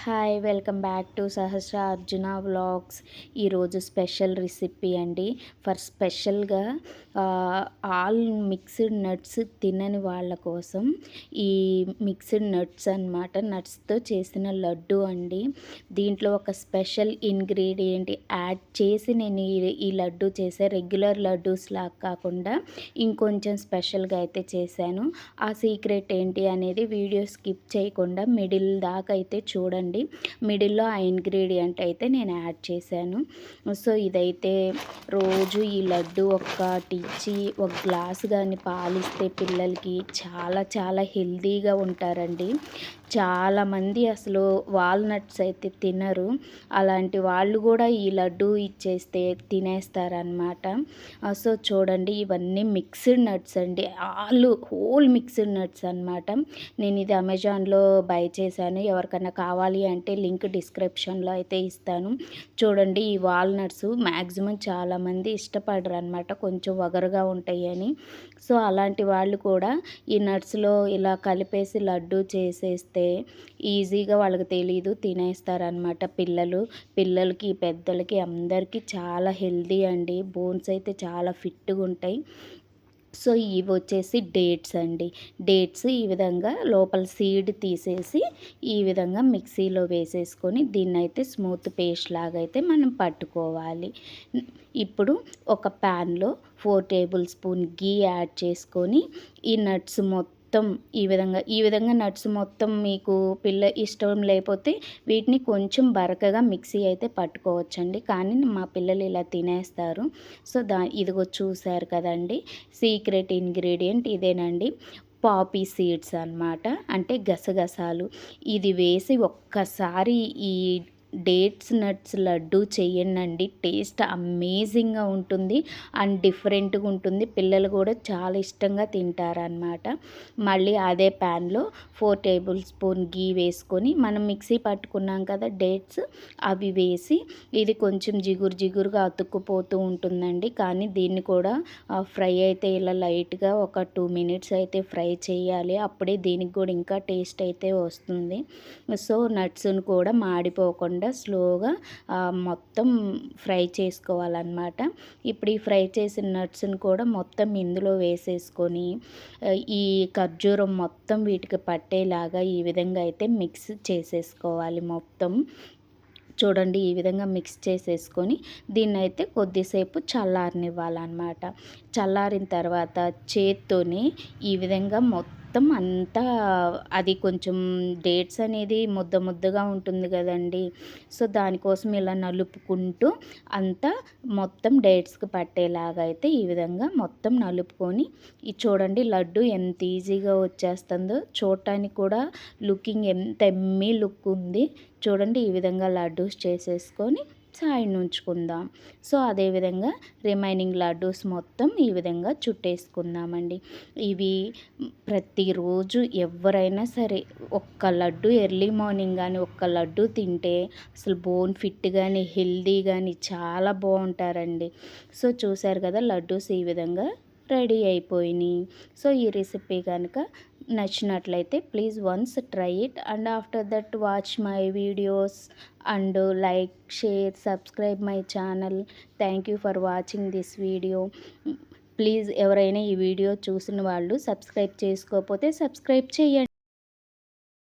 Hi welcome back to Sahasra Arjuna vlogs. ఈరోజు special recipe అండి. For స్పెషల్గా ఆల్ మిక్స్డ్ నట్స్ తినని వాళ్ళ కోసం ఈ మిక్స్డ్ నట్స్ అన్నమాట. నట్స్తో చేసిన లడ్డు అండి. దీంట్లో ఒక స్పెషల్ ఇంగ్రీడియంట్ యాడ్ చేసి నేను ఈ లడ్డు చేసే రెగ్యులర్ లడ్డూస్ లాగా కాకుండా ఇంకొంచెం స్పెషల్గా అయితే చేశాను. ఆ సీక్రెట్ ఏంటి అనేది వీడియో స్కిప్ చేయకుండా మిడిల్ దాకా అయితే చూడండి. మిడిల్లో ఆ ఇంగ్రీడియంట్ అయితే నేను యాడ్ చేశాను. సో ఇదైతే రోజు ఈ లడ్డు ఒక్కటి ఇచ్చి ఒక గ్లాసు కానీ పాలిస్తే పిల్లలకి చాలా చాలా హెల్తీగా ఉంటారండి. చాలామంది అసలు వాల్నట్స్ అయితే తినరు. అలాంటి వాళ్ళు కూడా ఈ లడ్డు ఇచ్చేస్తే తినేస్తారనమాట. సో చూడండి, ఇవన్నీ మిక్స్డ్ నట్స్ అండి. హోల్ మిక్స్డ్ నట్స్ అనమాట. నేను ఇది అమెజాన్లో బై చేశాను. ఎవరికైనా కావాలి అంటే లింక్ డిస్క్రిప్షన్లో అయితే ఇస్తాను. చూడండి, ఈ వాల్నట్స్ మ్యాక్సిమం చాలామంది ఇష్టపడరు అనమాట, కొంచెం వగరుగా ఉంటాయి అని. సో అలాంటి వాళ్ళు కూడా ఈ నట్స్లో ఇలా కలిపేసి లడ్డు చేసేస్తే ఈజీగా వాళ్ళకి తెలీదు తినేస్తారనమాట. పిల్లలకి పెద్దలకి అందరికీ చాలా హెల్దీ అండి. బోన్స్ అయితే చాలా ఫిట్గా ఉంటాయి. సో ఇవి వచ్చేసి డేట్స్ అండి. డేట్స్ ఈ విధంగా లోపల సీడ్ తీసేసి ఈ విధంగా మిక్సీలో వేసేసుకొని దీన్నైతే స్మూత్ పేస్ట్ లాగా అయితే మనం పట్టుకోవాలి. ఇప్పుడు ఒక ప్యాన్లో 4 టేబుల్ స్పూన్ గీ యాడ్ చేసుకొని ఈ నట్స్ మొత్తం ఈ విధంగా నట్స్ మొత్తం మీకు ఇష్టం లేకపోతే వీటిని కొంచెం బరకగా మిక్సీ అయితే పట్టుకోవచ్చండి. కానీ మా పిల్లలు ఇలా తినేస్తారు. సో ఇదిగో చూసారు కదండి, సీక్రెట్ ఇంగ్రీడియంట్ ఇదేనండి. పాపీ సీడ్స్ అన్నమాట, అంటే గసగసాలు. ఇది వేసి ఒక్కసారి ఈ డేట్స్ నట్స్ లడ్డు చెయ్యండి. టేస్ట్ అమేజింగ్గా ఉంటుంది అండ్ డిఫరెంట్గా ఉంటుంది. పిల్లలు కూడా చాలా ఇష్టంగా తింటారనమాట. మళ్ళీ అదే ప్యాన్లో 4 టేబుల్ స్పూన్ గీ వేసుకొని మనం మిక్సీ పట్టుకున్నాం కదా డేట్స్, అవి వేసి ఇది కొంచెం జిగురుగా అతుక్కుపోతూ ఉంటుందండి. కానీ దీన్ని కూడా ఫ్రై అయితే ఇలా లైట్గా ఒక 2 మినిట్స్ అయితే ఫ్రై చేయాలి. అప్పుడే దీనికి కూడా ఇంకా టేస్ట్ అయితే వస్తుంది. సో నట్స్ను కూడా మాడిపోకుండా స్లోగా మొత్తం ఫ్రై చేసుకోవాలన్నమాట. ఇప్పుడు ఈ ఫ్రై చేసిన నట్స్ని కూడా మొత్తం ఇందులో వేసేసుకొని ఈ ఖర్జూరం మొత్తం వీటికి పట్టేలాగా ఈ విధంగా అయితే మిక్స్ చేసేసుకోవాలి మొత్తం. చూడండి, ఈ విధంగా మిక్స్ చేసేసుకొని దీన్నైతే కొద్దిసేపు చల్లారనివ్వాలన్నమాట. చల్లారిన తర్వాత చేత్తోనే ఈ విధంగా మొత్తం అంతా, అది కొంచెం డేట్స్ అనేది ముద్దగా ఉంటుంది కదండి. సో దానికోసం ఇలా నలుపుకుంటూ అంతా మొత్తం డేట్స్కి పట్టేలాగా అయితే ఈ విధంగా మొత్తం నలుపుకొని చూడండి లడ్డు ఎంత ఈజీగా వచ్చేస్తుందో. చూడటానికి కూడా లుకింగ్ ఎంత ఎమ్మీ లుక్ ఉంది. చూడండి, ఈ విధంగా లడ్డూస్ చేసేసుకొని సైడ్ ఉంచుకుందాం. సో అదేవిధంగా రిమైనింగ్ లడ్డూస్ మొత్తం ఈ విధంగా చుట్టేసుకుందామండి. ఇవి ప్రతిరోజు ఎవరైనా సరే ఒక్క లడ్డు ఎర్లీ మార్నింగ్ కానీ ఒక్క లడ్డు తింటే అసలు బోన్ ఫిట్ కానీ హెల్దీ కానీ చాలా బాగుంటారండి. సో చూసారు కదా, లడ్డూస్ ఈ విధంగా రెడీ అయిపోయినాయి. సో ఈ రెసిపీ కనుక నచ్చినట్లయితే please once try it and after that watch my videos and like, share, subscribe my channel. Thank you for watching this video. Please ఎవరైనా ఈ వీడియో చూసిన వాళ్ళు సబ్స్క్రైబ్ చేసుకోకపోతే సబ్స్క్రైబ్ చేయండి.